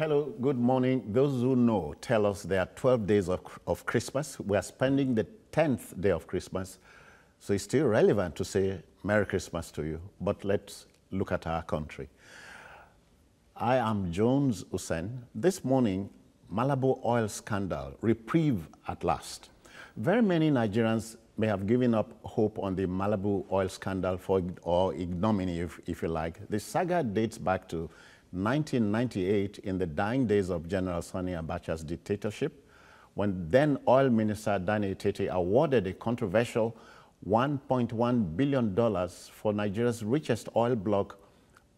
Hello, good morning. Those who know tell us there are 12 days of Christmas. We are spending the 10th day of Christmas, so it's still relevant to say Merry Christmas to you. But let's look at our country. I am Jones Hussein. This morning, Malabu oil scandal, reprieve at last. Very many Nigerians may have given up hope on the Malabu oil scandal or ignominy, if you like. The saga dates back to 1998 in the dying days of General Sani Abacha's dictatorship, when then Oil Minister Danny Tete awarded a controversial $1.1 billion for Nigeria's richest oil block,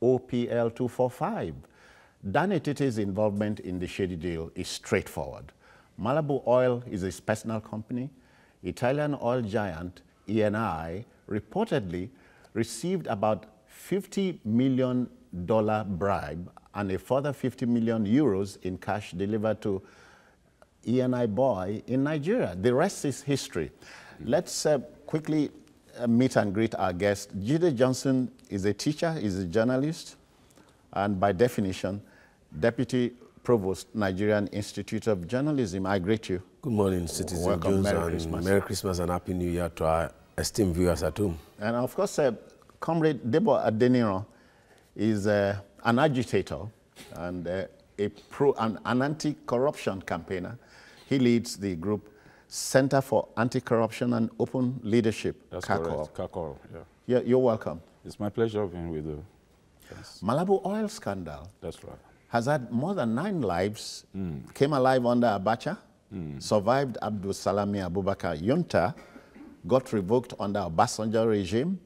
OPL 245. Danny Tete's involvement in the shady deal is straightforward. Malabu Oil is his personal company. Italian oil giant Eni reportedly received about $50 million bribe and a further 50 million euros in cash delivered to Eni boy in Nigeria. The rest is history. Let's quickly meet and greet our guest. Jide Johnson is a teacher, is a journalist, and by definition, Deputy Provost, Nigerian Institute of Journalism. I greet you. Good morning, Citizen Welcome. Jones, Merry and Christmas. Merry Christmas and Happy New Year to our esteemed viewers at home. And of course, Comrade Debo Adeniro is an agitator and an anti-corruption campaigner. He leads the group Center for Anti-Corruption and Open Leadership. That's CACOL. correct. CACOL, yeah. Yeah, you're welcome. It's my pleasure being with you. Yes. Malabu oil scandal That's right. has had more than 9 lives, came alive under Abacha, survived Abdul Salami Abubakar junta, got revoked under Obasanjo regime,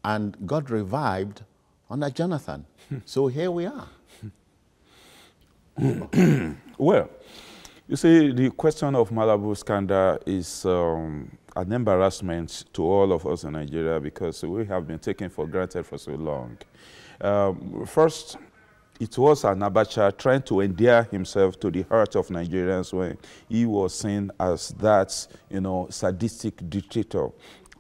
and got revived under Jonathan. So here we are. Well, you see, the question of Malabu scandal is an embarrassment to all of us in Nigeria because we have been taken for granted for so long. First, it was an Abacha trying to endear himself to the heart of Nigerians when he was seen as that, sadistic dictator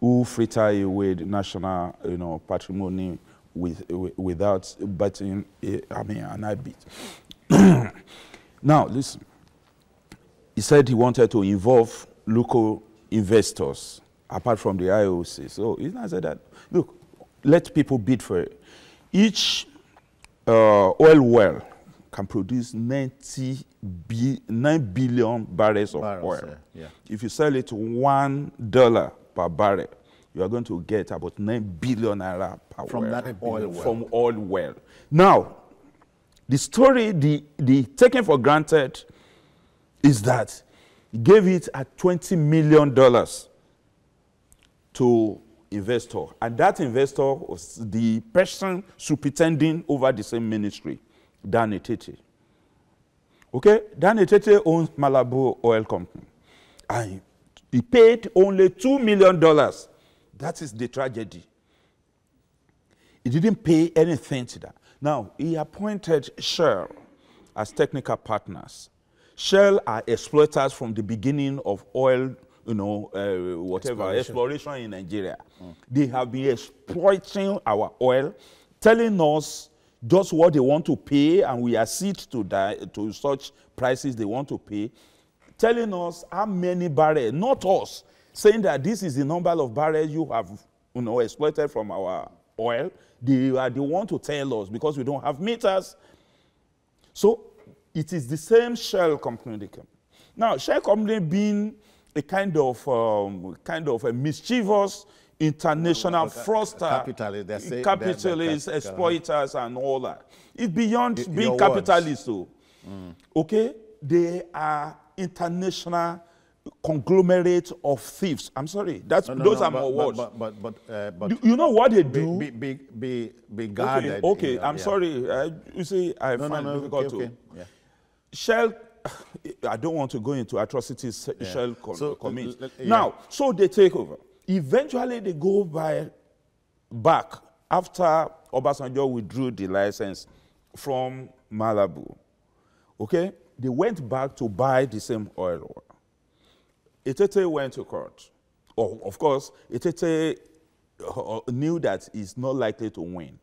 who frittered away the national, patrimony without batting, an eye beat. Now, listen. He said he wanted to involve local investors apart from the IOC. So he said that, look, let people bid for it. Each oil well can produce 9 billion barrels of oil. Yeah. If you sell it $1 per barrel, you are going to get about 9 billion naira per From well. that oil well. From oil well. Now, the story, the taken for granted is that he gave it at $20 million to investor. And that investor was the person superintending over the same ministry, Danny Tete. Okay? Danny Tete owns Malabu Oil Company. And he paid only $2 million. That is the tragedy. He didn't pay anything to that. Now, he appointed Shell as technical partners. Shell are exploiters from the beginning of oil, exploration in Nigeria. They have been exploiting our oil, telling us just what they want to pay, and we accede to such prices they want to pay, telling us how many barrels, not us, saying that this is the number of barrels you have exploited from our oil. They are the one to tell us because we don't have meters. So it is the same Shell company. Now, Shell company being a kind of a mischievous international fraudster, capitalist, exploiters, and all that. It's beyond being capitalists, though. Okay, they are international conglomerate of thieves. I'm sorry, those are my words. But you know what they do? Be guarded. Okay, I'm sorry. You see, I find it difficult to. Yeah. Shell, I don't want to go into atrocities Shell commits. Now, so they take over. Eventually, they go back after Obasanjo withdrew the license from Malabu. Okay? They went back to buy the same oil. Etete went to court. Of course, Etete knew that he's not likely to win.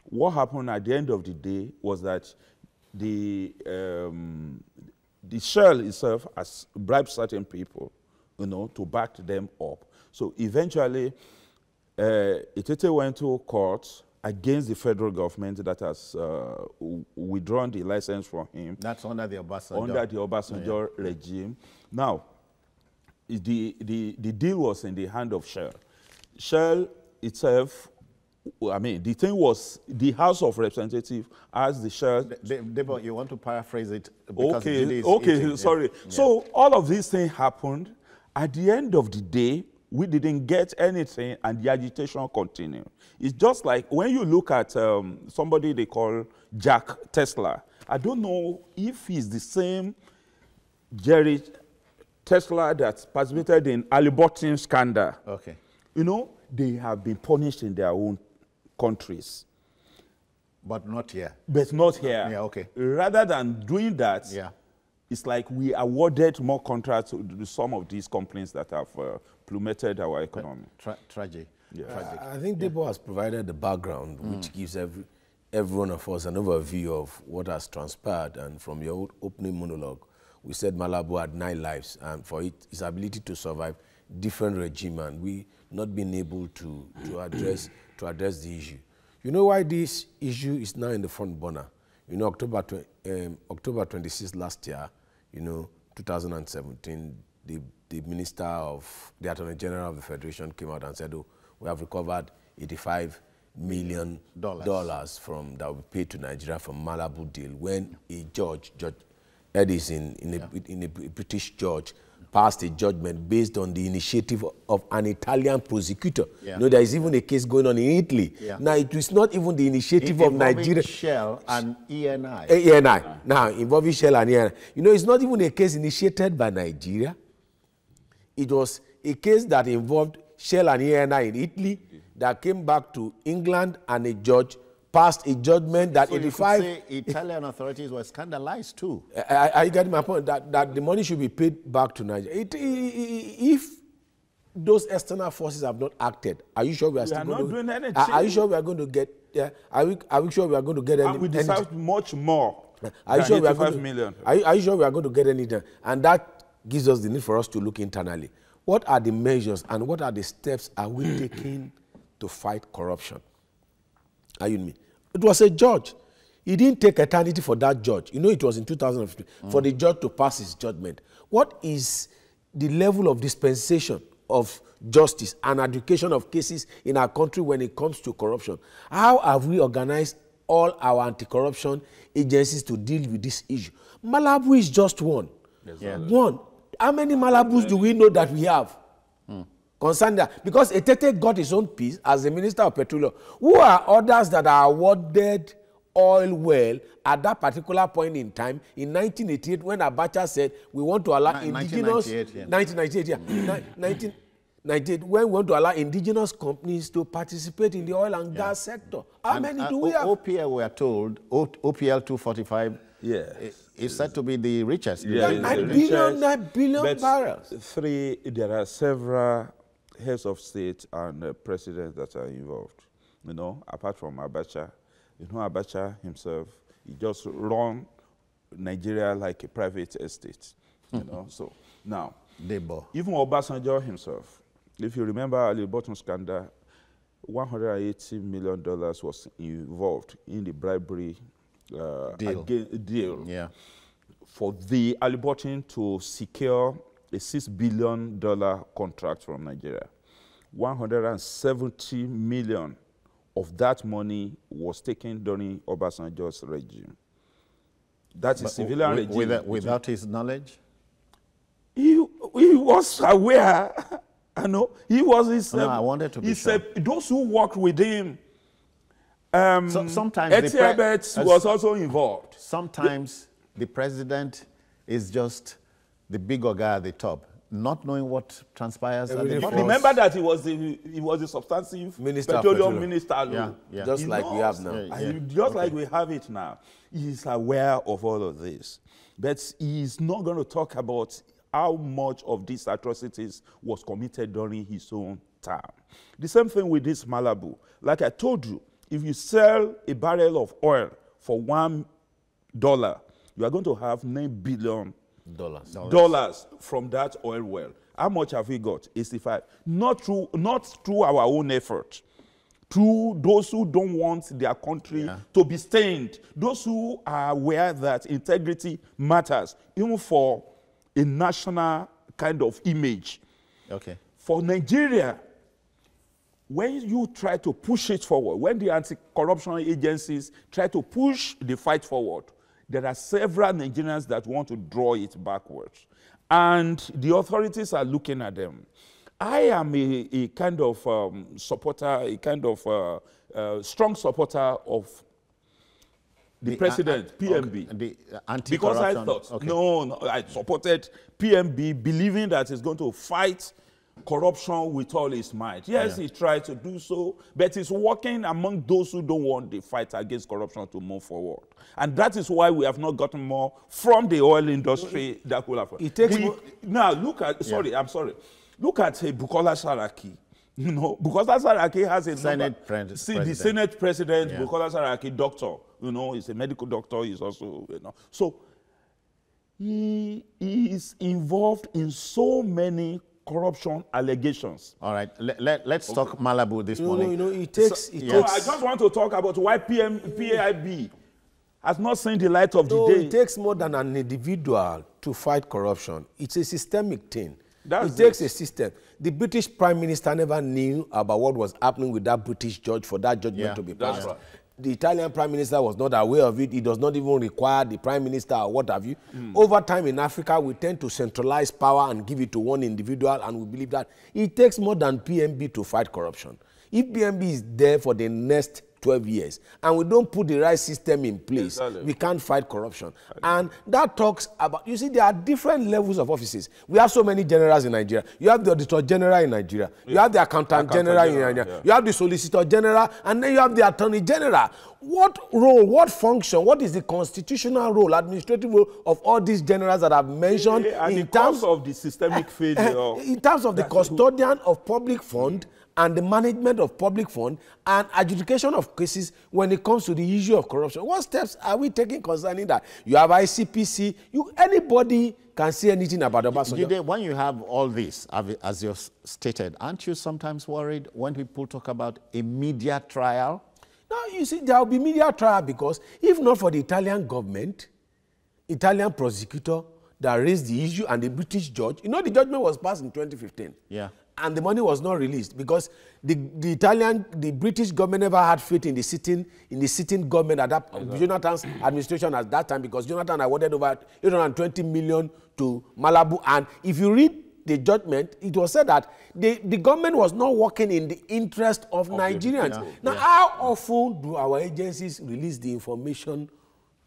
What happened at the end of the day was that the Shell itself has bribed certain people, to back them up. So eventually, Itete went to court against the federal government that has withdrawn the license from him. That's under the Obasanjo. Under the Obasanjo regime. Now, the deal was in the hand of Shell. Shell itself, I mean, the thing was the House of Representatives asked the Shell. Debo, you want to paraphrase it? Okay, sorry. Yeah. So all of these things happened. At the end of the day, we didn't get anything, and the agitation continued. It's just like when you look at somebody they call Jack Tesla. I don't know if he's the same Jerry Tesla that participated in Halliburton scandal. Okay. They have been punished in their own countries. But not here. But not here. Yeah, okay. Rather than doing that, it's like we awarded more contracts to some of these companies that have plummeted our economy. Tragic. Yeah. Tragic. I think Debo has provided the background, which gives every one of us an overview of what has transpired. And from your opening monologue, we said Malabu had 9 lives, and for its ability to survive different regime, and we not being able to address the issue. You know why this issue is now in the front burner? October 26th last year, 2017, the minister of the Attorney General of the Federation came out and said, "Oh, we have recovered $85 million from that we paid to Nigeria from Malabu deal." When a Judge Edison, in a British judge, passed a judgment based on the initiative of an Italian prosecutor. Yeah. There is even a case going on in Italy. Yeah. Now, it is not even the initiative of Nigeria. Shell and ENI. ENI. Now, involving Shell and ENI. It's not even a case initiated by Nigeria. It was a case that involved Shell and ENI in Italy that came back to England, and a judge passed a judgment that so 85... you could say Italian authorities were scandalized too. I get my point, that the money should be paid back to Nigeria. If those external forces have not acted, are you sure we are still going to... doing anything. Are you sure we are going to get... Are we sure we are going to get any... We deserve much more are you sure we are going to, are you sure we are going to get anything? And that gives us the need for us to look internally. What are the measures and what are the steps are we taking to fight corruption? Are you with me? It was a judge. It didn't take eternity for that judge. it was in 2015 for the judge to pass his judgment. What is the level of dispensation of justice and education of cases in our country when it comes to corruption? How have we organized all our anti-corruption agencies to deal with this issue? Malabu is just one. Yeah. One. How many Malabus do we know that we have? Concerned that, because Etete got his own piece as the Minister of Petroleum. Who are others that are awarded oil well at that particular point in time in 1988 when Abacha said we want to allow indigenous... 1998, yeah. 1998, when we want to allow indigenous companies to participate in the oil and gas sector. How many do we have? OPL, we are told, OPL 245 is said to be the richest. Yeah, 9 billion barrels. There are several heads of state and presidents that are involved, apart from Abacha. Abacha himself, he just run Nigeria like a private estate, So now, even Obasanjo himself, if you remember Halliburton scandal, $180 million was involved in the bribery deal for the Halliburton to secure a $6 billion contract from Nigeria. 170 million of that money was taken during Obasanjo's regime. That is civilian regime. Without his knowledge? He was aware. He was his... I wanted to be sure. Those who worked with him, sometimes Etiabet was also involved. Sometimes the president is just the bigger guy at the top, not knowing what transpires at the bottom. Remember that he was the substantive petroleum minister. Just like we have now. Just like we have it now. He is aware of all of this. But he is not going to talk about how much of these atrocities was committed during his own time. The same thing with this Malabu. Like I told you, if you sell a barrel of oil for $1 you are going to have $9 billion dollars. from that oil well. How much have we got? 85. Not through our own effort. Through those who don't want their country to be stained. Those who are aware that integrity matters, even for a national kind of image. Okay. For Nigeria, when you try to push it forward, when the anti-corruption agencies try to push the fight forward, there are several Nigerians that want to draw it backwards. And the authorities are looking at them. I am a kind of supporter, a kind of strong supporter of the president, PMB. Okay. The anti-corruption. Because I thought, no, I supported PMB, believing that he's going to fight corruption with all his might. Yes, he tried to do so, but he's working among those who don't want the fight against corruption to move forward. And that is why we have not gotten more from the oil industry that will have. It takes now, look at, I'm sorry. Look at Bukola Saraki. You know, Bukola Saraki has a Senate president. The Senate president, Bukola Saraki, doctor. You know, he's a medical doctor. He's also, you know. So he is involved in so many corruption allegations. All right, let's talk Malabu this morning. You know, it takes... I just want to talk about why PIB has not seen the light of the day. It takes more than an individual to fight corruption. It's a systemic thing. It takes a system. The British Prime Minister never knew about what was happening with that British judge for that judgment to be passed. Right. The Italian Prime Minister was not aware of it. It does not even require the Prime Minister or what have you. Over time in Africa, we tend to centralize power and give it to one individual, and we believe that it takes more than PMB to fight corruption. If PMB is there for the next 12 years and we don't put the right system in place, we can't fight corruption. And that talks about, you see, there are different levels of offices. We have so many generals in Nigeria. You have the Auditor General in Nigeria. You have the Accountant General in Nigeria. You have the Solicitor General, and then you have the Attorney General. What role, what function, what is the constitutional role, administrative role of all these generals that I've mentioned in terms of the systemic failure? In terms of the custodian of public fund and the management of public fund and adjudication of cases when it comes to the issue of corruption. What steps are we taking concerning that? You have ICPC. Anybody can say anything about Obasanjo. When you have all this, as you stated, aren't you sometimes worried when people talk about a media trial? No, you see, there will be media trial because if not for the Italian government, Italian prosecutor that raised the issue and the British judge, you know, the judgment was passed in 2015. Yeah. And the money was not released because the British government never had faith in the sitting government at that, Jonathan's administration at that time, because Jonathan awarded over 820 million to Malabu. And if you read the judgment, it was said that the government was not working in the interest of Nigerians. How often do our agencies release the information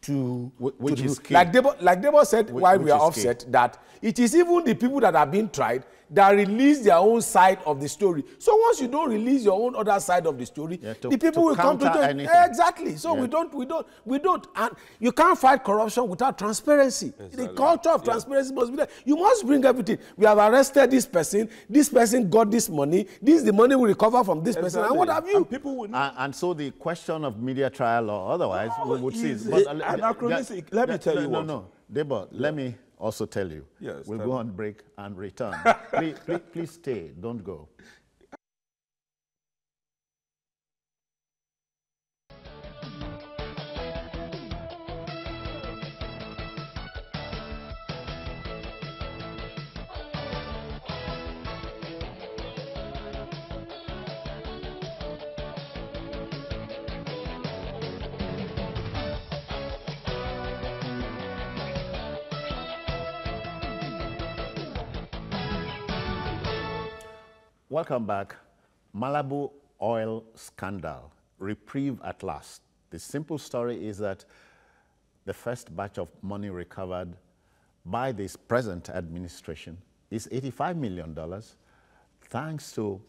to is key. Like Debo said while we are offset, that it is even the people that have been tried that release their own side of the story. So once you don't release your own other side of the story, the people will come to join. Exactly. So we don't. And you can't fight corruption without transparency. Exactly. The culture of transparency must be there. You must bring everything. We have arrested this person got this money, this is the money we recover from this person, and what have you? And people will and so the question of media trial or otherwise we would see. Anachronistic. Let me tell you what. No, Debo, let me also tell you. Yes, we'll go on break and return. please stay. Don't go. Welcome back. Malabu oil scandal. Reprieve at last. The simple story is that the first batch of money recovered by this present administration is $85 million, thanks to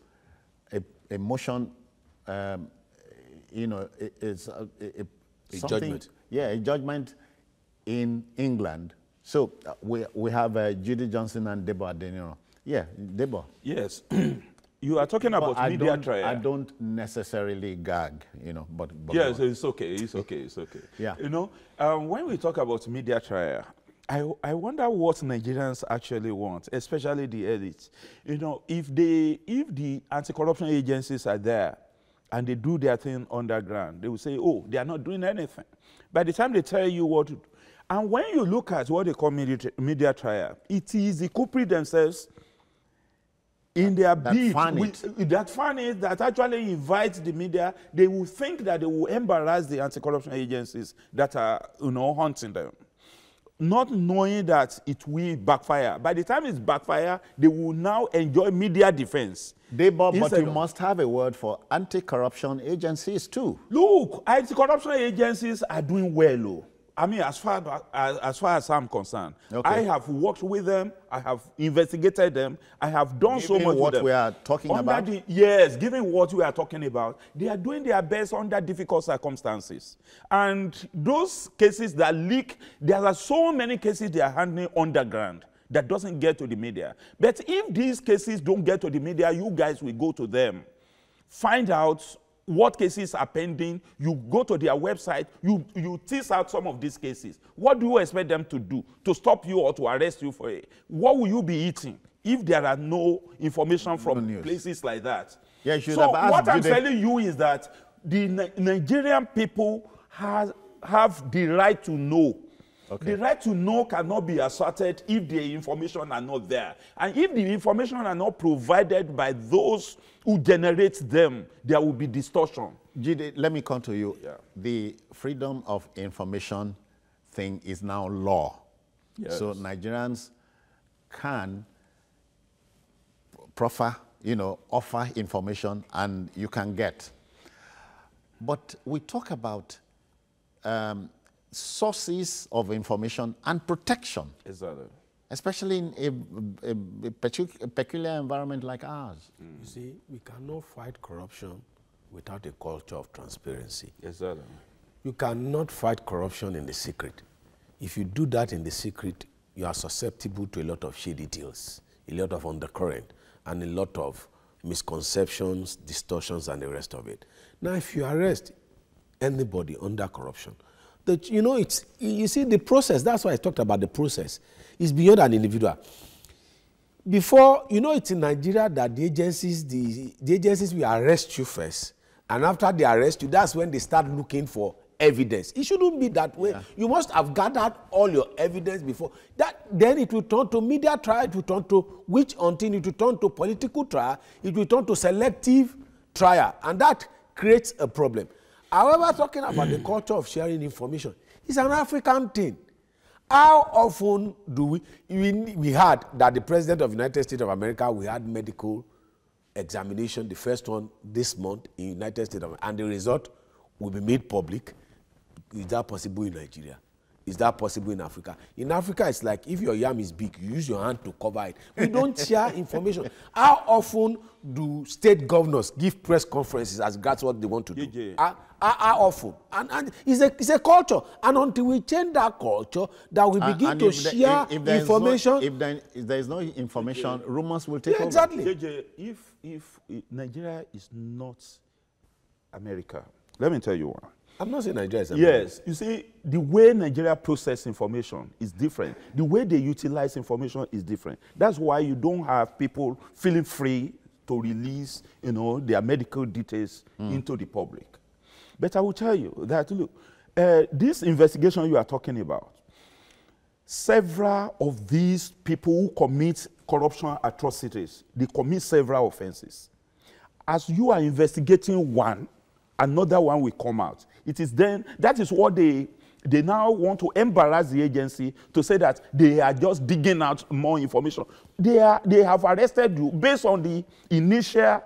a motion, it's a judgment. Yeah, a judgment in England. So we have Judy Johnson and Debo Adeniro. Yeah, Debo. Yes. You are talking about media trial. I don't necessarily gag, but yes, it's okay, it's okay, it's okay. Yeah. When we talk about media trial, I wonder what Nigerians actually want, especially the elites. If the anti-corruption agencies are there and they do their thing underground, they will say, oh, they are not doing anything. By the time they tell you what to do, and when you look at what they call media trial, it is the culprit themselves in their bid that actually invite the media. They will think that they will embarrass the anti-corruption agencies that are hunting them, not knowing that it will backfire. By the time it's backfire, they will now enjoy media defense. But you must have a word for anti-corruption agencies too. Look, anti-corruption agencies are doing well. I mean, as far as I'm concerned, okay. I have worked with them. I have investigated them. I have done so much with them. What we are talking about? Yes, given what we are talking about, they are doing their best under difficult circumstances. And those cases that leak, there are so many cases they are handling underground that doesn't get to the media. But if these cases don't get to the media, you guys will go to them, find out what cases are pending, you go to their website, you tease out some of these cases. What do you expect them to do? To stop you or to arrest you for it? What will you be eating if there are no information from places like that? Yeah, you should so have asked, what I'm telling you is that the Nigerian people have the right to know. Okay. The right to know cannot be asserted if the information are not there. And if the information are not provided by those who generate them, there will be distortion. Jide, let me come to you. Yeah. The freedom of information thing is now law. Yes. So Nigerians can offer information and you can get. But we talk about sources of information and protection. Exactly. Especially in a peculiar environment like ours. You see, we cannot fight corruption without a culture of transparency. Exactly. You cannot fight corruption in the secret. If you do that in the secret, you are susceptible to a lot of shady deals, a lot of undercurrent, and a lot of misconceptions, distortions, and the rest of it. Now, if you arrest anybody under corruption, you see the process, that's why I talked about the process, is beyond an individual. Before, it's in Nigeria that the agencies will arrest you first, and after they arrest you, that's when they start looking for evidence. It shouldn't be that way. Yeah. You must have gathered all your evidence before. Then it will turn to media trial, it will turn to witch hunting, it will turn to political trial, it will turn to selective trial, and that creates a problem. However, talking about the culture of sharing information, it's an African thing. How often do we had that the President of the United States of America, we had medical examination, the first one this month in the United States of America, and the result will be made public. Is that possible in Nigeria? Is that possible in Africa? In Africa, it's like if your yam is big, you use your hand to cover it. We don't share information. How often do state governors give press conferences as regards what they want to do? How often? And it's a culture. And until we change that culture, that we begin to share information. If there is no information, rumors will take over. Exactly. If Nigeria is not America, let me tell you why. I'm not saying Nigeria is America. Yes, you see, the way Nigeria process information is different. The way they utilize information is different. That's why you don't have people feeling free to release, their medical details into the public. But I will tell you that, look, this investigation you are talking about, several of these people who commit corruption atrocities, they commit several offenses. As you are investigating one, another one will come out. It is then, that is what they now want to embarrass the agency to say that they are just digging out more information. They have arrested you based on the initial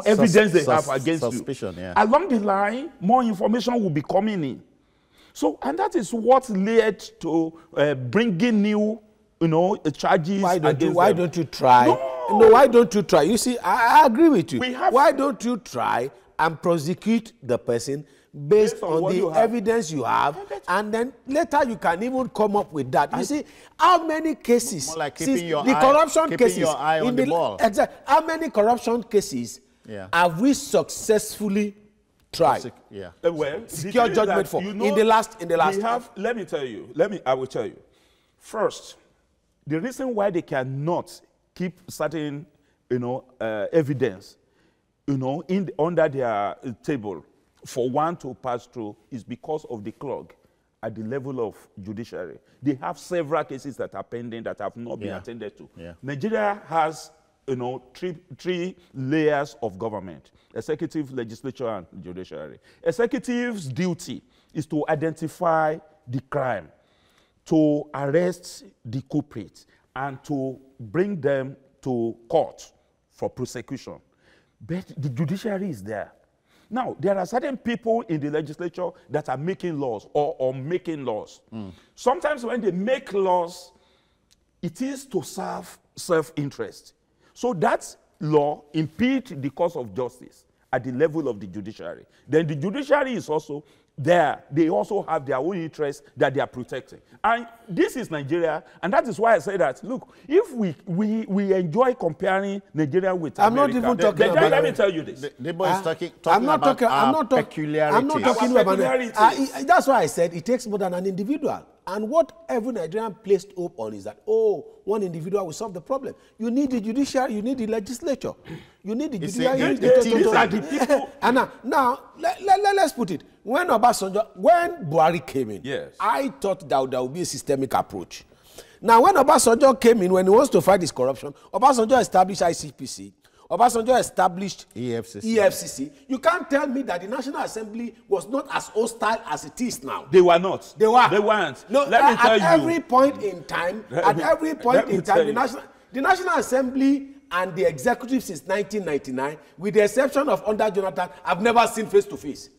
evidence they have against suspicion, you. Yeah. Along the line, more information will be coming in. So, and that is what led to bringing new, charges. Why don't you try? No, why don't you try? You see, I agree with you. Why don't you try and prosecute the person, based on the evidence you have, and then later you can even come up with that. You see, how many cases, more like keeping your eye on the ball. Exactly. How many corruption cases have we successfully tried? Well, secure judgment for, you know, in the last. Let me tell you. I will tell you. First, the reason why they cannot keep certain, evidence, under their table for one to pass through is because of the clog at the level of judiciary. They have several cases that are pending that have not been attended to. Nigeria has, three layers of government: executive, legislature, and judiciary. Executive's duty is to identify the crime, to arrest the culprits, and to bring them to court for prosecution. But the judiciary is there. Now, there are certain people in the legislature that are making laws or making laws. Sometimes when they make laws, it is to serve self-interest. So that law impedes the cause of justice at the level of the judiciary. Then the judiciary is also there. They also have their own interests that they are protecting. And this is Nigeria, and that is why I say that, look, if we enjoy comparing Nigeria with America, not even talking about, let me tell you this. The boy is talking about peculiarities. I'm not talking about that's why I said it takes more than an individual. And what every Nigerian placed hope on is that, one individual will solve the problem. You need the judiciary, you need the legislature. You need the judiciary. And now let's put it. When Buhari came in, I thought that there would be a systemic approach. Now, when Obasanjo came in, when he wants to fight this corruption, Obasanjo established ICPC. Obasanjo established EFCC. You can't tell me that the National Assembly was not as hostile as it is now. They were not. They were. They weren't. No, at every point in time, the National Assembly and the executive since 1999, with the exception of under Jonathan, have never seen face to face.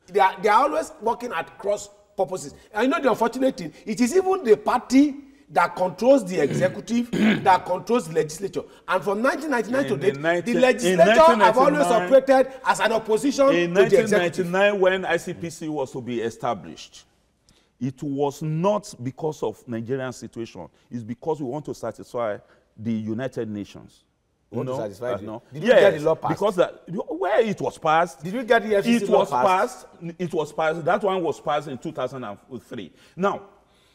They are always working at cross purposes. And you know the unfortunate thing, it is even the party that controls the executive, that controls the legislature. And from 1999 to date, the legislature have always operated as an opposition to the executive. In 1999, when ICPC was to be established, it was not because of Nigerian situation. It's because we want to satisfy the United Nations. You want to satisfy the, no. Did you get the law passed? Because where it was passed. Did you get the FCC law passed? It was passed. That one was passed in 2003. Now,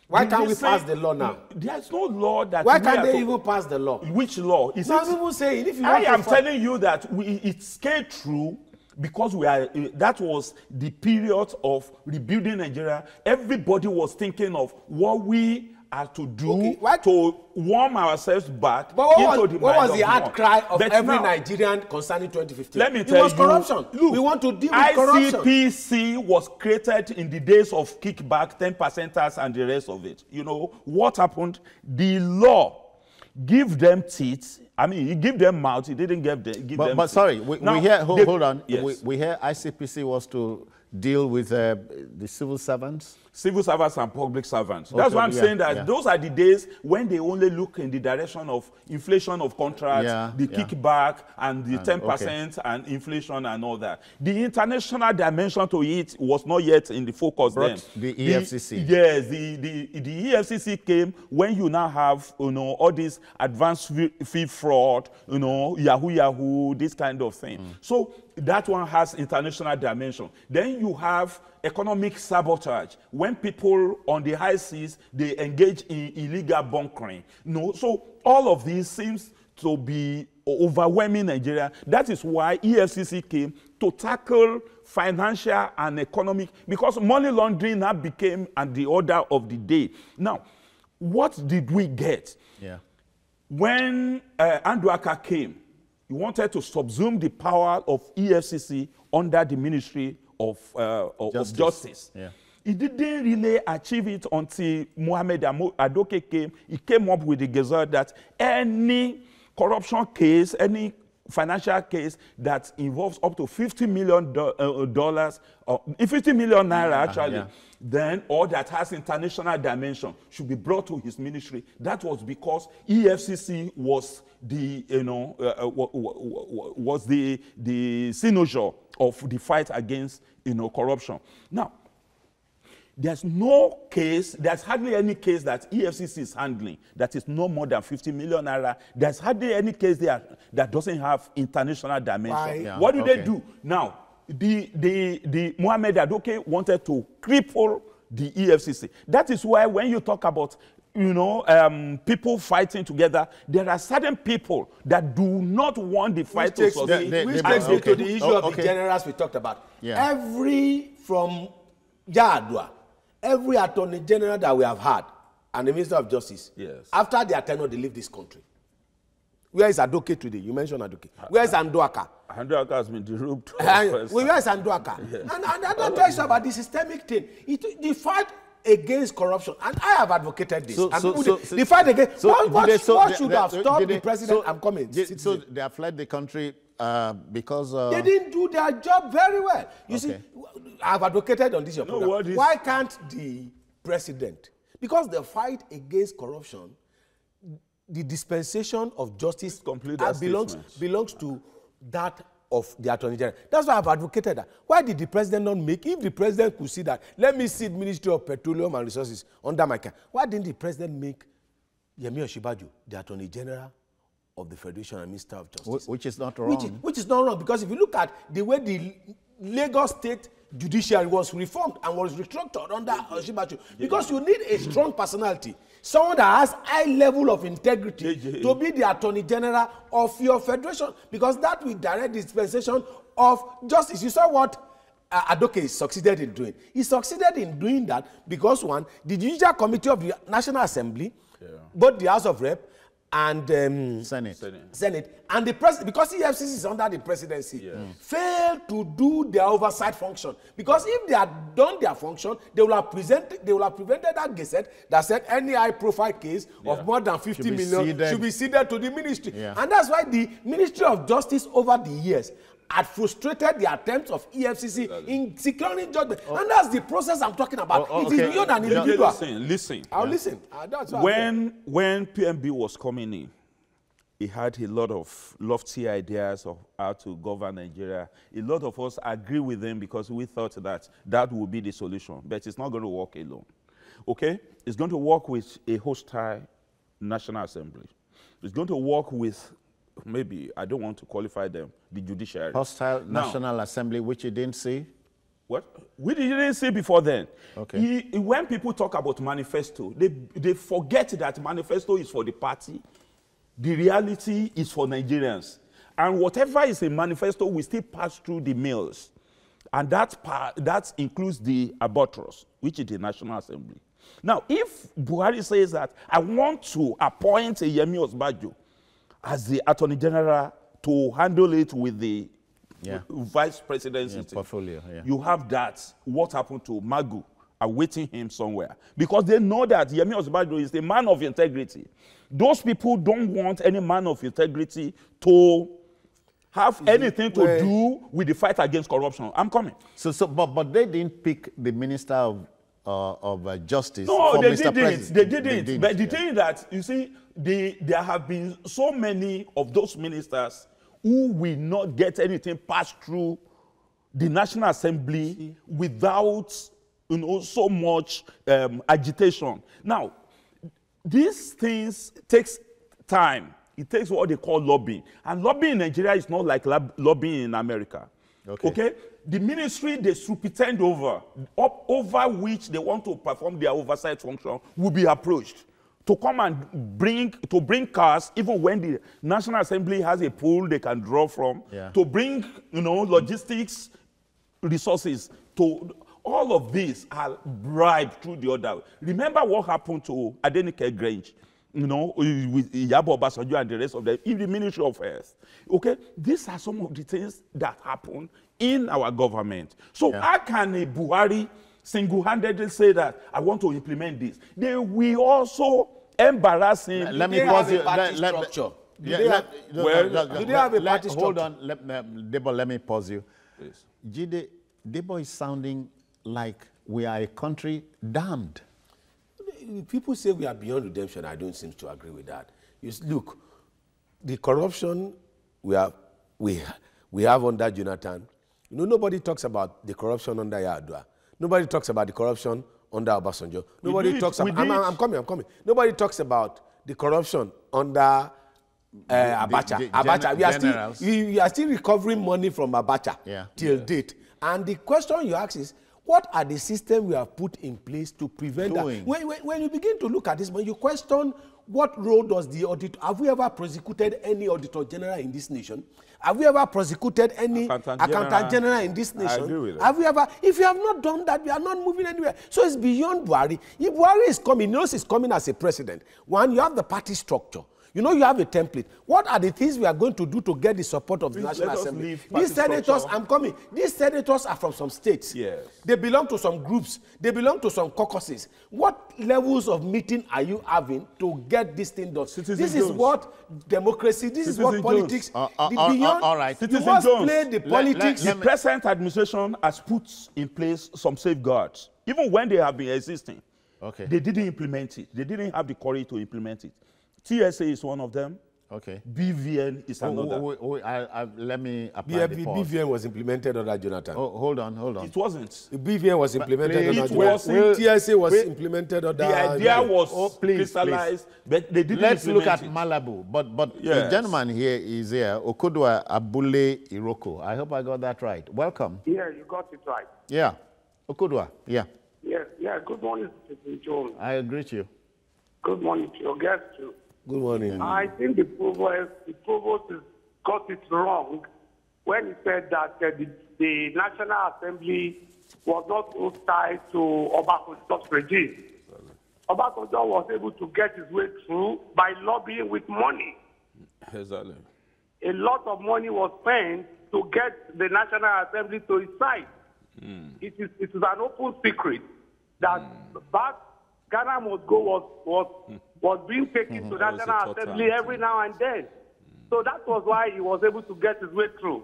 why can't we pass the law now? There's no law that. Why can't they even pass the law? Which law? Some people say if you I am telling you that it came through because that was the period of rebuilding Nigeria. Everybody was thinking of what we are to do to warm ourselves back into the what was the outcry of every Nigerian concerning 2015? Let me tell you. It was corruption. Look, we want to deal with corruption. ICPC was created in the days of kickback, 10%ers and the rest of it. You know, what happened? The law give them teeth. I mean, he give them mouth. He didn't give them But teeth. Sorry, we hear, hold on. Yes. We hear ICPC was to deal with the civil servants? Civil servants and public servants. That's why I'm saying that those are the days when they only look in the direction of inflation of contracts, the kickback, and the 10% and inflation and all that. The international dimension to it was not yet in the focus then. The EFCC. Yes, the EFCC came when you now have all this advanced fee fraud, Yahoo, this kind of thing. So that one has international dimension. Then you have economic sabotage. When people on the high seas, they engage in illegal bunkering. So all of these seems to be overwhelming Nigeria. That is why EFCC came to tackle financial and economic, because money laundering now became at the order of the day. Now, what did we get? When Anduaka came, he wanted to subsume the power of EFCC under the Ministry of Justice. He didn't really achieve it until Mohamed Adoke came. He came up with the gazette that any corruption case, any financial case that involves up to $50 million, 50 million naira actually, then or that has international dimension should be brought to his ministry. That was because EFCC was the, was the signature of the fight against, corruption. Now, there's no case, there's hardly any case that EFCC is handling that is no more than 50 million naira. There's hardly any case there that doesn't have international dimension. Yeah, what do they do? Now, the Mohamed Adoke wanted to cripple the EFCC. That is why when you talk about, people fighting together, there are certain people that do not want the fight to succeed. Which takes me to the issue of the generals we talked about. Yeah. From Yadua, every attorney general that we have had, and the Minister of Justice, yes, after their tenure, they leave this country. Where is Adoke today? You mentioned Adoke. Where is Andoaka? Andoaka has been derubed. Where is Andoaka? Yes. And I don't tell you about the systemic thing. The fight against corruption, and I have advocated this. The fight against what should have stopped the president. I'm coming. So they have fled the country because they didn't do their job very well. You see, I've advocated on this your program. Why can't the president? Because the fight against corruption, the dispensation of justice belongs to that of the Attorney General. That's why I've advocated that. Why did the president not make, if the president could see that, let me see the Ministry of Petroleum and Resources under my care, why didn't the president make Yemi Osinbajo the Attorney General of the Federation and Minister of Justice? Which is not wrong. Which is not wrong, because if you look at the way the Lagos State judiciary was reformed and was restructured under Osinbajo, because you need a strong personality, someone that has high level of integrity to be the Attorney General of your federation, because that will direct the dispensation of justice. You saw what Adoke succeeded in doing. He succeeded in doing that because, one, the Judicial Committee of the National Assembly, both the House of Rep and Senate, and the president, because EFCC is under the presidency, failed to do their oversight function. Because if they had done their function, they will have prevented that gazette that said any high-profile case of more than 50 million should be ceded to the ministry. And that's why the Ministry of Justice over the years had frustrated the attempts of EFCC in securing judgment. And that's the process I'm talking about. It is beyond an individual. Listen. I'll listen. That's when PMB was coming in, he had a lot of lofty ideas of how to govern Nigeria. A lot of us agree with him because we thought that would be the solution. But it's not going to work alone. Okay? It's going to work with a hostile National Assembly. It's going to work with, maybe, I don't want to qualify them, the judiciary. Hostile National Assembly, which you didn't see? What? We didn't see before then. Okay. When people talk about manifesto, they forget that manifesto is for the party. The reality is for Nigerians. And whatever is a manifesto will still pass through the mills. And that includes the abattoirs, which is the National Assembly. Now, if Buhari says that I want to appoint a Yemi Osinbajo as the Attorney General to handle it with the vice presidency portfolio, you have that. What happened to Magu awaiting him somewhere? Because they know that Yemi Osinbajo is a man of integrity. Those people don't want any man of integrity to have anything to do with the fight against corruption. I'm coming. But they didn't pick the Minister of Justice. No, they didn't. They didn't. But the thing is that, you see, there have been so many of those ministers who will not get anything passed through the National Assembly without, so much agitation. Now, these things takes time. It takes what they call lobbying. And lobbying in Nigeria is not like lobbying in America. Okay? The ministry they superintend over which they want to perform their oversight function will be approached to come and bring cars, even when the National Assembly has a pool they can draw from, to bring, logistics resources. To all of these are bribed through the other. Remember what happened to Adenike Grange, with Iyabo Obasanjo and the rest of them in the Ministry of Health. Okay, these are some of the things that happen in our government. So how can a Buhari single-handedly say that I want to implement this? They will also embarrass him. Let me pause you. Do they have a party structure? Hold on, Debo, let me pause you. Yes. Jide, Debo is sounding like we are a country damned. People say we are beyond redemption. I don't seem to agree with that. Look, The corruption we have under Jonathan, you know, nobody talks about the corruption under Yar'Adua. Nobody talks about the corruption under Obasanjo. Nobody talks about, I'm coming. Nobody talks about the corruption under Abacha. We are still recovering money from Abacha till date. And the question you ask is, what are the systems we have put in place to prevent that? When you begin to look at this, when you question what role does the auditor, have we ever prosecuted any auditor general in this nation? Have we ever prosecuted any accountant general in this nation? I agree with that. Have we ever? If you have not done that, we are not moving anywhere. So it's beyond Buhari. If Buhari is coming, he knows he's coming as a president. One, you have the party structure. You know, you have a template. What are the things we are going to do to get the support of the National Assembly? These senators, I'm coming. These senators are from some states. Yes. They belong to some groups. They belong to some caucuses. What levels of meeting are you having to get this thing done? This is what democracy, this is what politics, all right. You must play the politics. The present administration has put in place some safeguards. Even when they have been existing, they didn't implement it. They didn't have the courage to implement it. TSA is one of them. BVN is another. Let me apply the pause. BVN was implemented under Jonathan. Hold on. It wasn't. BVN was implemented under Jonathan. TSA was implemented under... The idea was crystallized, but they didn't Let's look at it. Malabu. But the gentleman here is here, Okudwa Abule Iroko. I hope I got that right. Welcome. Yeah, you got it right. Yeah. Okudwa, yeah. Yeah. Good morning, Mr. Jones. I greet you. Good morning to your guest, too. Good morning. I think the provost got it wrong when he said that the National Assembly was not hostile to Obasanjo's regime. Obasanjo was able to get his way through by lobbying with money. Exactly. A lot of money was spent to get the National Assembly to his side. It is an open secret that back Ghana must go was being taken to National Assembly every now and then. So that was why he was able to get his way through.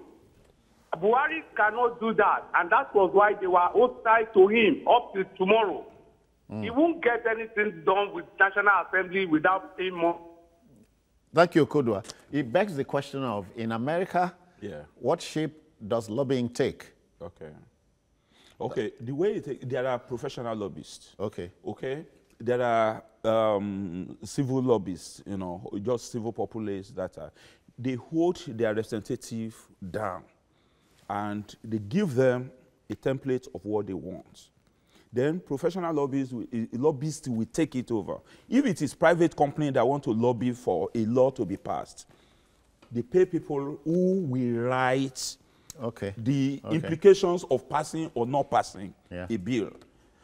Buhari cannot do that, and that was why they were hostile to him up to tomorrow. He won't get anything done with National Assembly without paying more. Thank you, Okudwa. It begs the question of, in America, what shape does lobbying take? Okay, the way there are professional lobbyists. Okay. There are civil lobbyists, you know, just civil populace that they hold their representative down and they give them a template of what they want. Then professional lobbyists will take it over. If it is private company that want to lobby for a law to be passed, they pay people who will write the implications of passing or not passing a bill.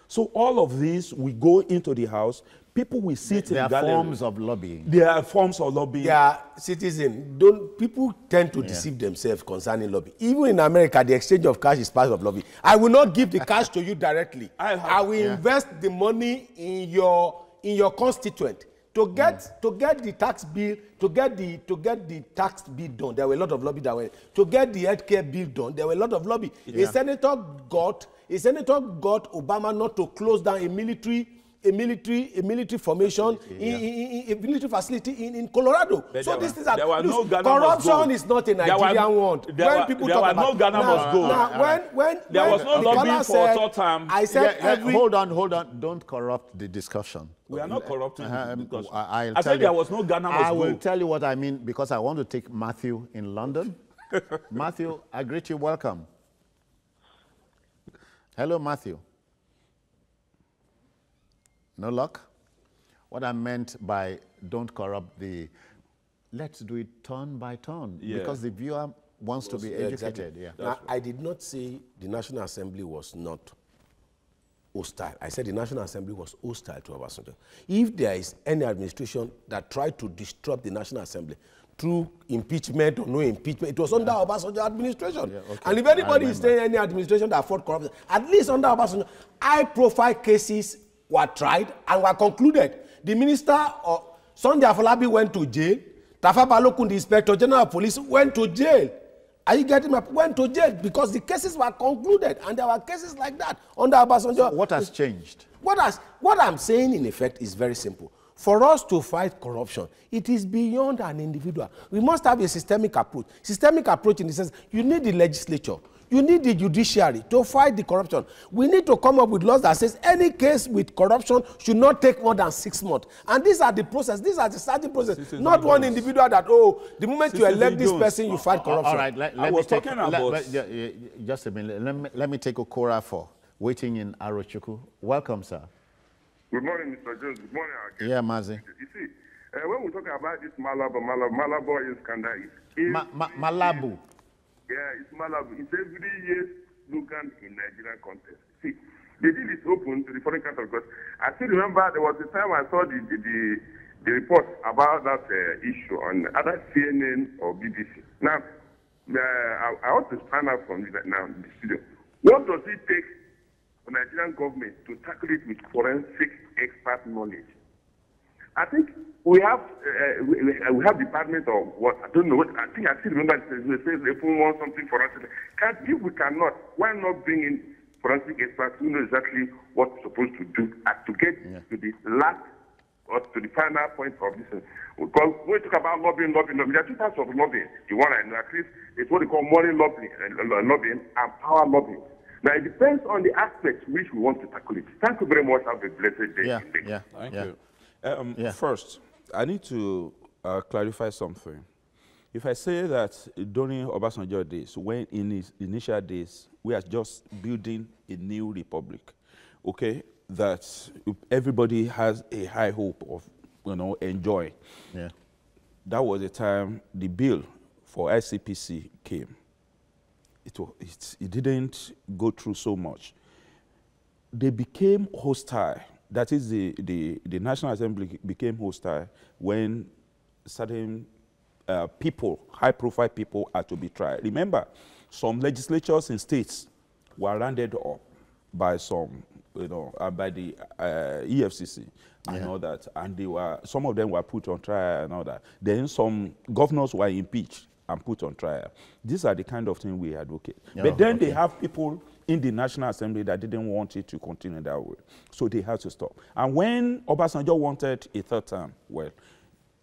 So all of these will go into the House. People will sit in the gallery. There are forms of lobbying. There are forms of lobbying. Yeah, citizens, people tend to deceive themselves concerning lobbying. Even in America, the exchange of cash is part of lobbying. I will not give the cash to you directly. I will invest the money in your constituent. To get the tax bill, to get the tax bill done, there were a lot of lobby that were. To get the healthcare bill done, there were a lot of lobby. A senator got Obama not to close down a military formation, a military facility in Colorado. But so these things are corruption is not a Nigerian one. When people talk about Ghana must go. When there was no lobbying for a third time. I said hold on. Don't corrupt the discussion. We are not corrupting because I said there was no Ghana must go. I will tell you what I mean because I want to take Matthew in London. Matthew, I greet you. Welcome. Hello, Matthew. No luck? What I meant by don't corrupt let's do it turn by turn because the viewer wants to be educated. Exactly. Now, I did not say the National Assembly was not hostile. I said the National Assembly was hostile to Obasanjo. If there is any administration that tried to disrupt the National Assembly through impeachment or no impeachment, it was under Obasanjo administration. And if anybody is saying any administration that fought corruption, at least under Obasanjo, high-profile cases were tried and were concluded. The minister, Sunday Afolabi, went to jail. Tafa Balokun, the Inspector General of Police, went to jail. Are you getting my point? Went to jail because the cases were concluded, and there were cases like that under Obasanjo. So what has changed? What I'm saying, in effect, is very simple. For us to fight corruption, it is beyond an individual. We must have a systemic approach. Systemic approach in the sense, you need the legislature, you need the judiciary to fight the corruption. We need to come up with laws that says any case with corruption should not take more than 6 months. And these are the process, these are the starting process. Not one individual that, oh, the moment you elect this person, you fight corruption. All right, let me take, just a minute. Let me take Okora for waiting in Arochukwu. Welcome, sir. Good morning, Mr. Jones. Good morning, again. Yeah, Mazi. You see, when we talk about this Malabu is scandal. Malabu. Yeah, it's Malabu. It's every year slogan in Nigerian context. See, the deal is open to the foreign country because I still remember there was a time I saw the report about that issue on either CNN or BBC. Now, I want to find out from you right now in the studio. What does it take for the Nigerian government to tackle it with forensic expert knowledge? I think we have department of what I don't know what I think I still remember they say they want something for us. If we cannot, why not bring in forensic experts who know exactly what we're supposed to do to get to the last or to the final point of this? Because when we talk about lobbying, there are two types of lobbying. The one I know at least is what they call money lobbying and power lobbying. Now it depends on the aspect which we want to tackle it. Thank you very much. Have a blessed day. Thank you. First, I need to clarify something. If I say that during Obasanjo days, when in his initial days, we are just building a new republic, okay, that everybody has a high hope of, enjoying. Yeah. That was the time the bill for ICPC came. It didn't go through so much. They became hostile. That is, the National Assembly became hostile when certain people, high-profile people, had to be tried. Remember, some legislatures in states were rounded up by some, by the EFCC and all that, and some of them were put on trial and all that. Then some governors were impeached and put on trial. These are the kind of things we advocate. But then they have people in the National Assembly that didn't want it to continue that way. So they had to stop. And when Obasanjo wanted a third term, well,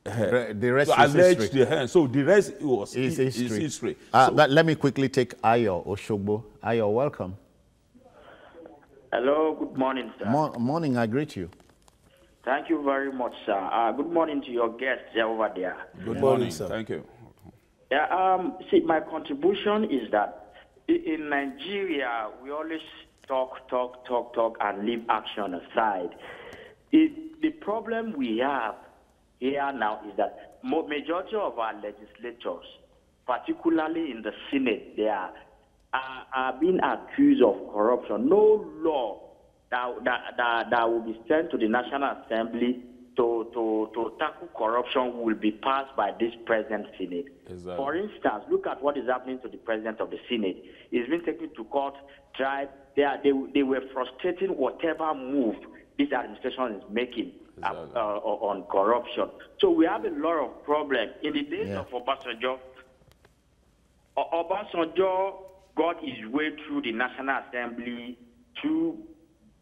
the rest is history. So the rest was history. Let me quickly take Ayo Oshogbo. Ayo, welcome. Hello, good morning, sir. Morning, I greet you. Thank you very much, sir. Good morning to your guests over there. Good morning, sir. Thank you. Yeah, see, my contribution is that in Nigeria, we always talk, and leave action aside. The problem we have here now is that majority of our legislators, particularly in the Senate, they are being accused of corruption. No law that will be sent to the National Assembly to tackle corruption will be passed by this present Senate. Exactly. For instance, look at what is happening to the President of the Senate. He's been taken to court, tried. They were frustrating whatever move this administration is making on corruption. So we have a lot of problems. In the days of Obasanjo got his way through the National Assembly through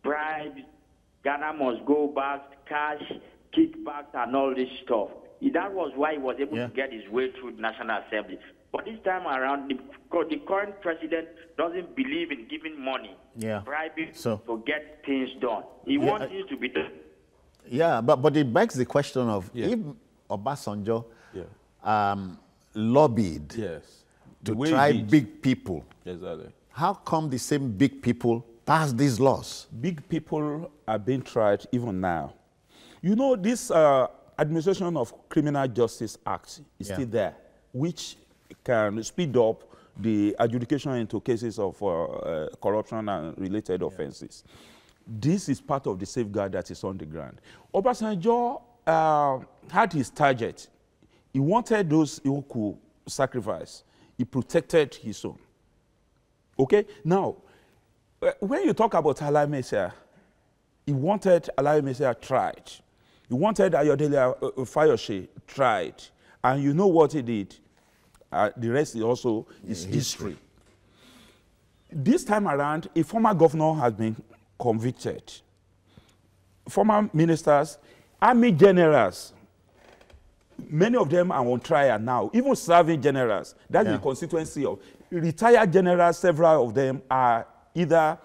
bribes, Ghana must go back, cash, kickbacks, and all this stuff. That was why he was able to get his way through the National Assembly. But this time around, the current president doesn't believe in giving money, bribing to get things done. He wants things to be done. Yeah, but it begs the question of if Obasanjo lobbied to try big people, how come the same big people pass these laws? Big people are being tried even now. This Administration of Criminal Justice Act is still there, which can speed up the adjudication into cases of corruption and related offenses. This is part of the safeguard that is on the ground. Obasanjo had his target. He wanted those who could sacrifice. He protected his own. Okay? Now, when you talk about Alain Messiah, he wanted Alain Messiah tried. He wanted Ayodele Fayose tried. And you know what he did? The rest is also history. This time around, a former governor has been convicted. Former ministers army generals, many of them are on trial now, even serving generals. That's the constituency of retired generals. Several of them are either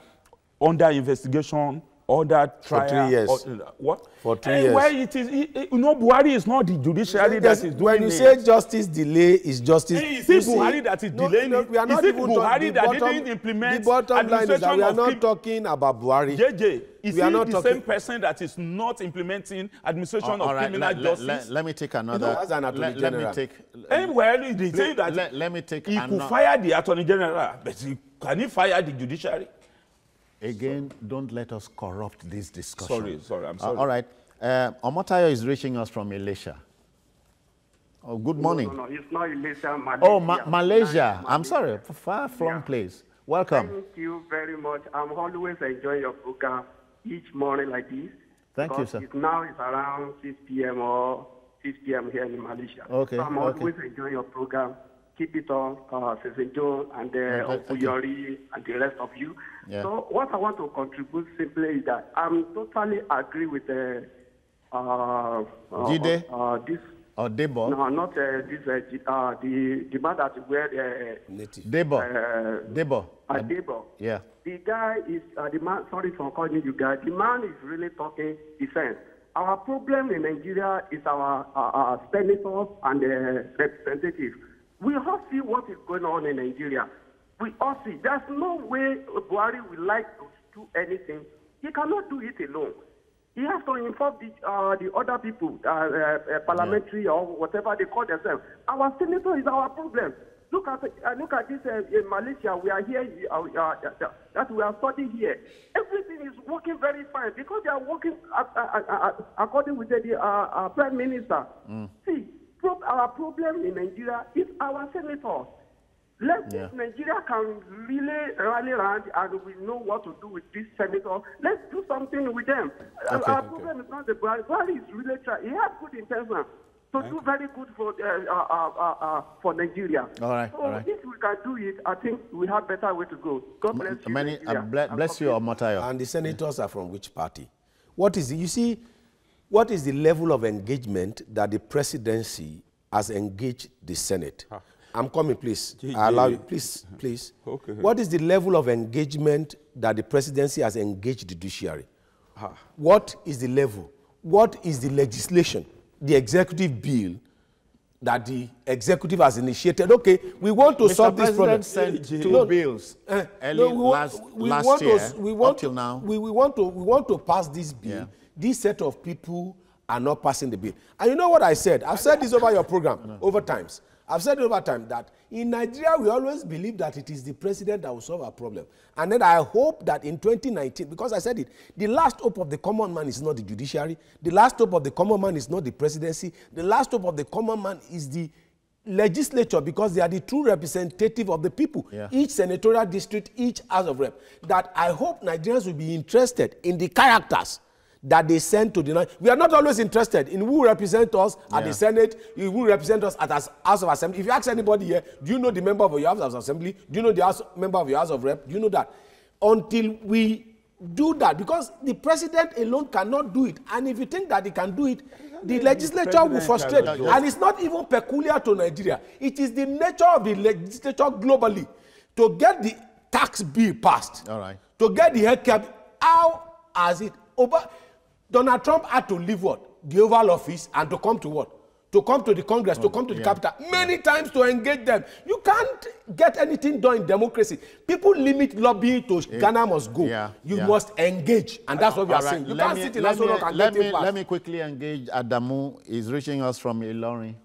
under investigation, under trial. For 3 years. Or, what? For 3 years. Well, it is, Buhari is not the judiciary that is doing when you it. say justice delay, is justice. Is it Buhari that is delaying it? We are not is it even Buhari that bottom, didn't implement the bottom line is that we are administration not talking about Buhari. JJ, is we are he not the talking, same person that is not implementing administration of criminal justice? Let me take another. as an attorney let me general. take. Well, they say that let me take. he could fire the attorney general, but can he fire the judiciary? Again, don't let us corrupt this discussion. Sorry, I'm sorry. All right. Omotayo is reaching us from Malaysia. Oh, good morning. No, it's not Malaysia, Malaysia. Oh, Malaysia. I'm sorry, far-flung place. Welcome. Thank you very much. I'm always enjoying your program each morning like this. Thank you, sir. It's around 6 p.m. or 6 p.m. here in Malaysia. Okay. So I'm always enjoying your program. Keep it on, Sese Joe and Opuyori and the rest of you. Yeah. So what I want to contribute simply is that I'm totally agree with Jide? this. Or Debo? No, not the man that wear Native. Debo. Debo. Debo. Yeah. The guy is the man. Sorry for calling you guys. The man is really talking defense. Our problem in Nigeria is our senators and the representatives. We all see what is going on in Nigeria. We all see. There's no way Buhari will like to do anything. He cannot do it alone. He has to inform the other people, parliamentary or whatever they call themselves. Our senator is our problem. Look at this in Malaysia. We are here that we are studying here. Everything is working very fine because they are working according with the prime minister. See, our problem in Nigeria is our senators. If Nigeria can really rally around and we know what to do with this senator, let's do something with them. Our problem is not the Buhari. Buhari is really trying. He has good intention to do very good for Nigeria. All right. If we can do it, I think we have better way to go. God bless you. Bless you, Omotayo. And the senators are from which party? What is the level of engagement that the presidency has engaged the Senate? I'm coming, please. I allow you. Please. Okay. What is the level of engagement that the presidency has engaged the judiciary? What is the level? What is the legislation, the executive bill that the executive has initiated? Okay, we want to solve this problem. Mr. President sent two bills last year, up till now. We want to pass this bill. Yeah. This set of people are not passing the bill. And you know what I said? I've said this over your program, over times. I've said over time that in Nigeria, we always believe that it is the president that will solve our problem. And then I hope that in 2019, because I said it, the last hope of the common man is not the judiciary. The last hope of the common man is not the presidency. The last hope of the common man is the legislature, because they are the true representative of the people. Yeah. Each senatorial district, each house of rep. That I hope Nigerians will be interested in the characters that they send to the... We are not always interested in who represent us at the Senate, who represent us at the House of Assembly. If you ask anybody here, do you know the member of your House of Assembly? Do you know the member of your House of Rep? Do you know that? Until we do that, because the president alone cannot do it. And if you think that he can do it, the legislature will frustrate. And it's not even peculiar to Nigeria. It is the nature of the legislature globally to get the tax bill passed, to get the healthcare. How has it... Donald Trump had to leave what? The Oval Office, and to come to what? To come to the Congress, to come to the capital, many times to engage them. You can't get anything done in democracy. People limit lobbying to Ghana must go. You must engage, and that's what we are saying. You can't sit in Aso Rock and get it passed. Let me quickly engage Adamu. Is reaching us from Ilorin,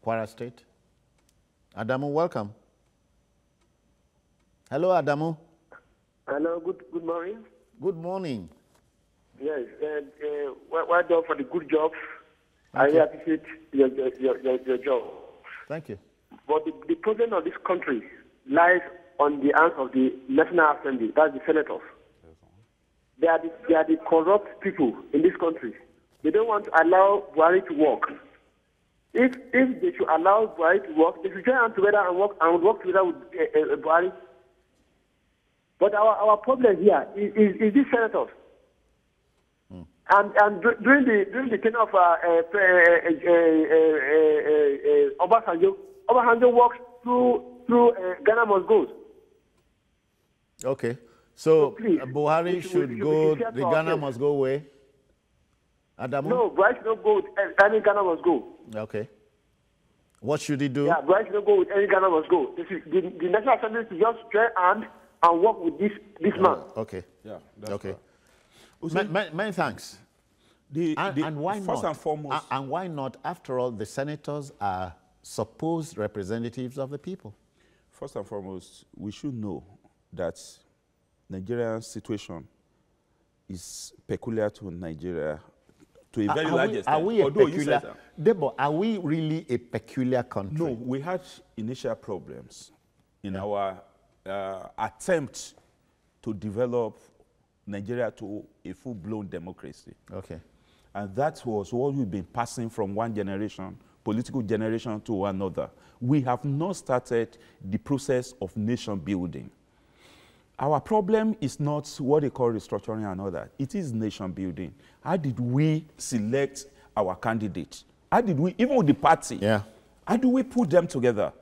Kwara State. Adamu, welcome. Hello, Adamu. Hello, good morning. Good morning. Yes, well done for the good job. I really appreciate your job. Thank you. But the problem of this country lies on the hands of the National Assembly, that's the senators. They are the corrupt people in this country. They don't want to allow Buhari to work. If they should allow Buhari to work, they should join hands together and work together with Buhari. But our problem here is these senators. And during the tenure of Obasanjo walked through Ghana must go. Okay. So please, Buhari should go, the Ghana must go away? Adamu? No, Buhari should not go with any Ghana must go. Okay. What should he do? Yeah, Buhari should not go with any Ghana must go. The National Assembly should just join hand and work with this man. Okay. Yeah, that's okay. Right. Many thanks. And why first not? And foremost, and why not? After all, the senators are supposed representatives of the people. First and foremost, we should know that Nigeria's situation is peculiar to Nigeria to a very large extent. Are we a peculiar? Debo, are we really a peculiar country? No, we had initial problems in our attempt to develop Nigeria to a full-blown democracy. Okay. And that was what we've been passing from one generation, political generation, to another. We have not started the process of nation building. Our problem is not what they call restructuring and all that. It is nation building. How did we select our candidates? How did we, even with the party, how do we put them together?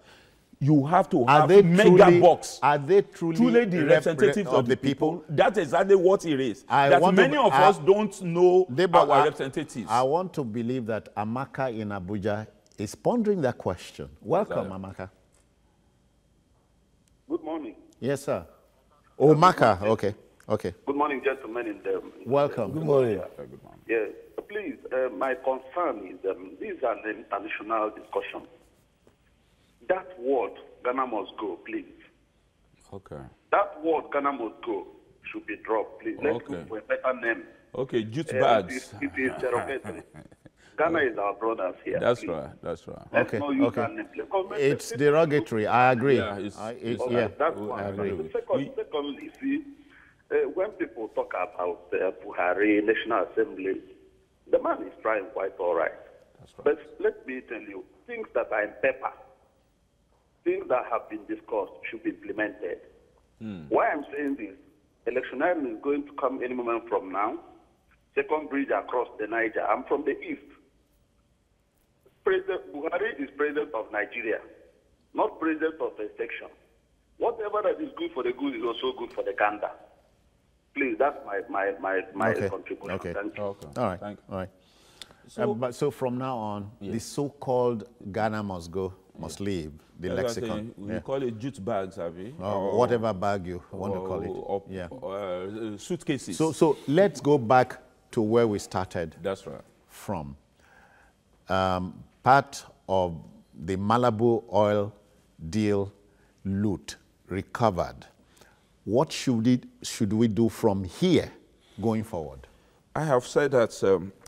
You have to have mega box. Are they truly the representatives of the people? That's exactly what it is. Many of us don't know our representatives. I want to believe that Amaka in Abuja is pondering that question. Welcome, Amaka. Good morning. Yes, sir. Oh, Maka. Okay. Okay. Good morning, gentlemen. Welcome. Good morning. Good morning. Yes. Please, my concern is this is an international discussion. That word, Ghana must go, please. Okay. That word, Ghana must go, should be dropped, please. Let's look for a better name. Okay, jute bags. It is derogatory. Ghana is our brothers here. That's please. right. That's right. Let's not use that name. It's derogatory. I agree. Yeah, That's I agree. Secondly, see, when people talk about Buhari, National Assembly, the man is trying quite all right. That's right. But let me tell you, things that are in paper, things that have been discussed should be implemented. Why I'm saying this, electioneering is going to come any moment from now. Second bridge across the Niger. I'm from the east. President Buhari is president of Nigeria, not president of a section. Whatever that is good for the good is also good for the gander. Please, that's my contribution. Okay. Thank you. Okay. All right. Thank you. All right. So from now on, the so-called Ghana must go, must leave, the lexicon. We call it jute bags, have you? Or whatever bag you want to call it. Suitcases. So let's go back to where we started. That's right. From. Part of the Malabu oil deal loot recovered. What should we do from here going forward? I have said that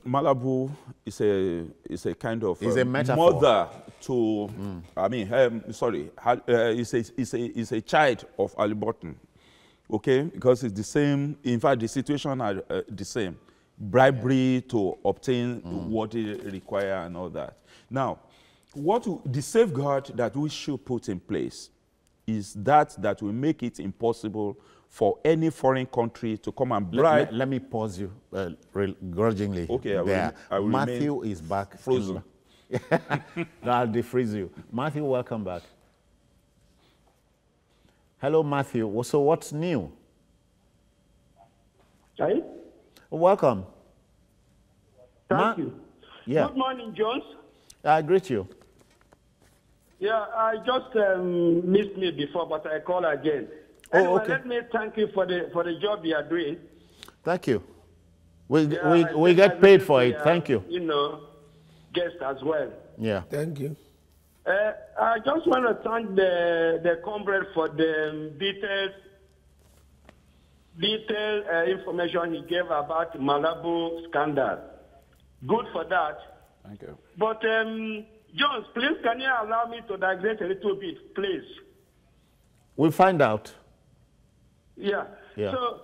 Malabu is a kind of a metaphor. Mother to, is a child of Aliburton, okay? Because it's the same, in fact, the situation are the same. Bribery to obtain what they require and all that. Now, the safeguard that we should put in place is that will make it impossible for any foreign country to come and bribe. Let me pause you grudgingly. Okay, I will Matthew is back. Frozen. I'll defreeze you. Matthew, welcome back. Hello, Matthew. So what's new? Sorry? Welcome. Thank you. Yeah. Good morning, Jones. I greet you. Yeah, I just missed me before, but I call again. Anyway, let me thank you for the job you are doing. Thank you. We get paid for it. Thank you. You know, guest as well. Yeah. Thank you. I just want to thank the comrade for the detailed information he gave about the Malabu scandal. Good for that. Thank you. But, Jones, please, can you allow me to digress a little bit, please? We'll find out. Yeah. So,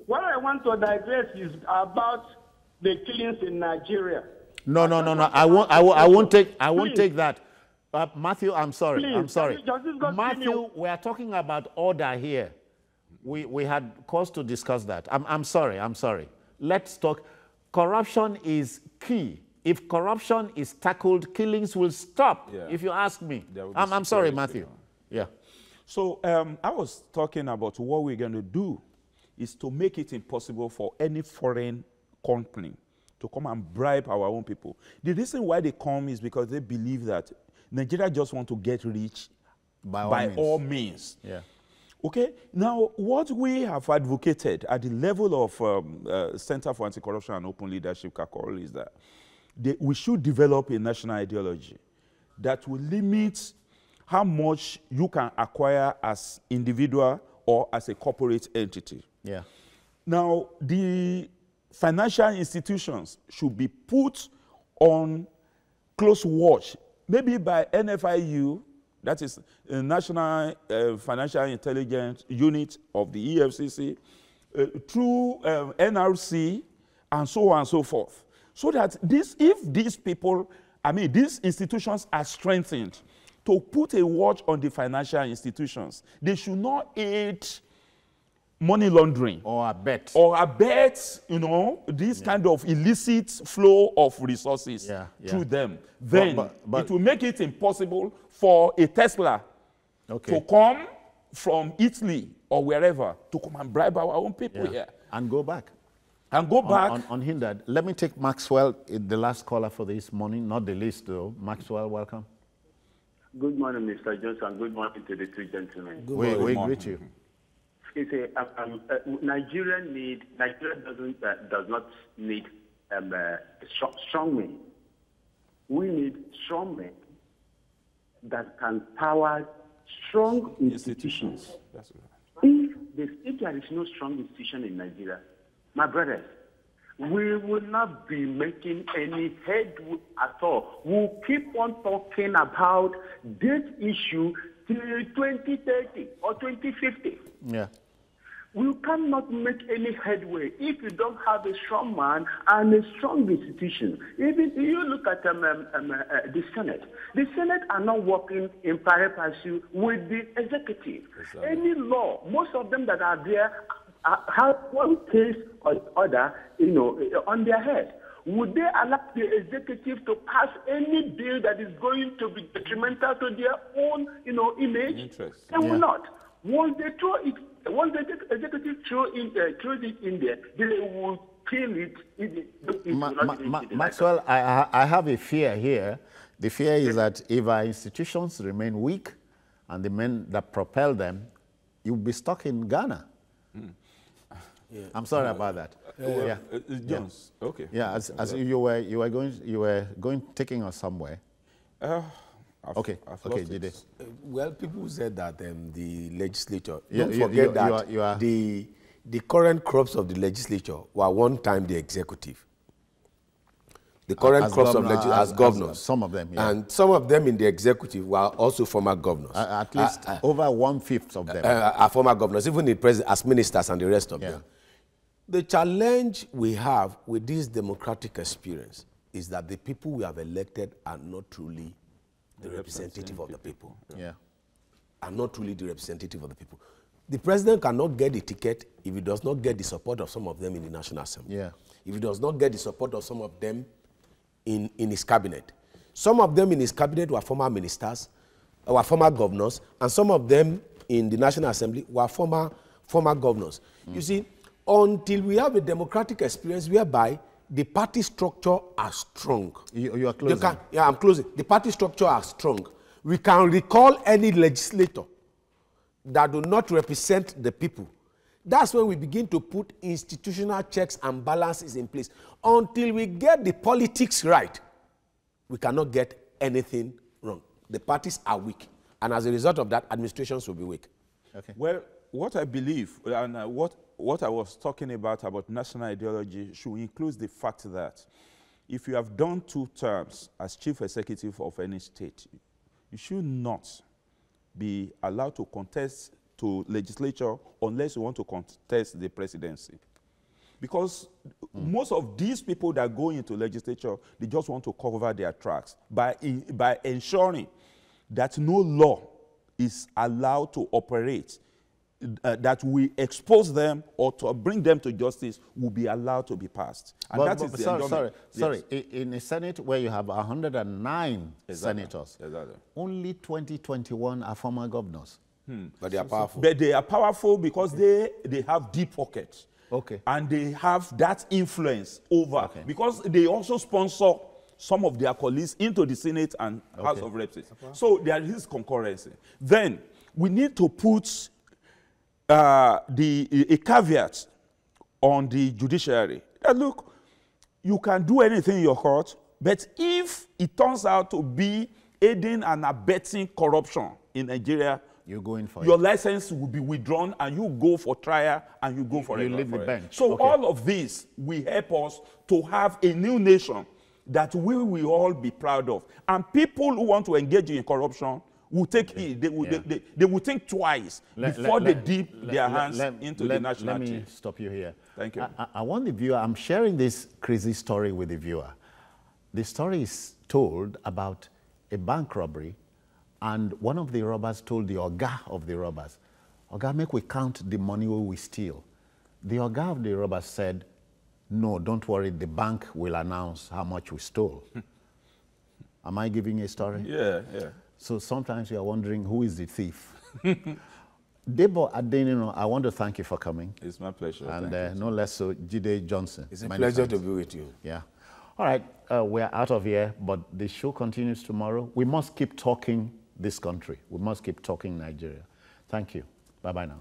what I want to digress is about the killings in Nigeria. No. I won't take that. Matthew, I'm sorry. Please, I'm sorry. Matthew, we are talking about order here. We had cause to discuss that. I'm sorry. Let's talk. corruption is key. If corruption is tackled, killings will stop, if you ask me. I'm sorry, Matthew. Yeah. So I was talking about what we're going to do is to make it impossible for any foreign company to come and bribe our own people. The reason why they come is because they believe that Nigeria just want to get rich by all means. Yeah. Okay, now what we have advocated at the level of Center for Anti-Corruption and Open Leadership, CACOL, is that we should develop a national ideology that will limit how much you can acquire as individual or as a corporate entity. Yeah. Now, the financial institutions should be put on close watch, maybe by NFIU, that is the National Financial Intelligence Unit of the EFCC, through NRC, and so on and so forth. So that if these people, these institutions are strengthened to put a watch on the financial institutions, they should not aid money laundering. Or abet. This kind of illicit flow of resources through them. Then it will make it impossible for a Tesla to come from Italy or wherever to come and bribe our own people here. And go back. And go back. Unhindered. Let me take Maxwell, the last caller for this morning, not the least though. Maxwell, welcome. Good morning, Mr. Johnson. Good morning to the two gentlemen. We greet you. Nigeria does not need strong men. We need strong men that can power strong institutions. That's right. If there is no strong institution in Nigeria, my brothers, we will not be making any headway at all. We'll keep on talking about this issue till 2030 or 2050. Yeah. We cannot make any headway if you don't have a strong man and a strong institution. Even if you look at the Senate are not working in pari passu with the executive. Exactly. Any law, most of them that are there have one case or other, on their head. Would they allow the executive to pass any bill that is going to be detrimental to their own, image? Interest. They will not. Once the executive throws it in there, they will kill it. Maxwell, I have a fear here. The fear is that if our institutions remain weak and the men that propel them, you'll be stuck in Ghana. Yeah. I'm sorry about that. Jones. Okay. Yeah, as you were taking us somewhere. Jide. Well, people said that the legislature. Don't forget that the current crops of the legislature were one time the executive. The current crops of legislature as governors. Some of them, and some of them in the executive were also former governors. At least over 1/5 of them are former governors, even the president as ministers and the rest of them. The challenge we have with this democratic experience is that the people we have elected are not truly the representative of the people. Are not truly the representative of the people. The president cannot get the ticket if he does not get the support of some of them in the National Assembly. If he does not get the support of some of them in his cabinet. Some of them in his cabinet were former ministers, were former governors, and some of them in the National Assembly were former governors. You see, until we have a democratic experience whereby the party structure are strong. You are closing. I'm closing. The party structure are strong. We can recall any legislator that do not represent the people. That's when we begin to put institutional checks and balances in place. Until we get the politics right, we cannot get anything wrong. The parties are weak. And as a result of that, administrations will be weak. Okay. Well, what I believe, and what I was talking about national ideology should include the fact that if you have done 2 terms as chief executive of any state, you should not be allowed to contest to legislature unless you want to contest the presidency. Because most of these people that go into legislature, they just want to cover their tracks by ensuring that no law is allowed to operate that we expose them or to bring them to justice will be allowed to be passed. And that is the enjoyment. Sorry. In a Senate where you have 109 senators, only 21 are former governors. But they are powerful. But they are powerful because they have deep pockets. Okay. And they have that influence over, because they also sponsor some of their colleagues into the Senate and House of Reps. So there is concurrency. Then we need to put a caveat on the judiciary. Look, you can do anything in your court, but if it turns out to be aiding and abetting corruption in Nigeria, you're going for your license will be withdrawn and you go for trial and you go for you leave the bench. So all of this will help us to have a new nation that we will all be proud of. And people who want to engage in corruption will take heed. They will think twice before they dip their hands into the national team. Let me stop you here. Thank you. I want the viewer, I'm sharing this crazy story with the viewer. The story is told about a bank robbery, and one of the robbers told the oga of the robbers, "Oga, make we count the money we steal." The oga of the robbers said, "No, don't worry, the bank will announce how much we stole." Am I giving a story? Yeah. So sometimes you are wondering, who is the thief? Debo Adenino, I want to thank you for coming. It's my pleasure. And no less so, Jide Johnson. It's a pleasure to be with you. Yeah. All right, we're out of here, but the show continues tomorrow. We must keep talking this country. We must keep talking Nigeria. Thank you. Bye-bye now.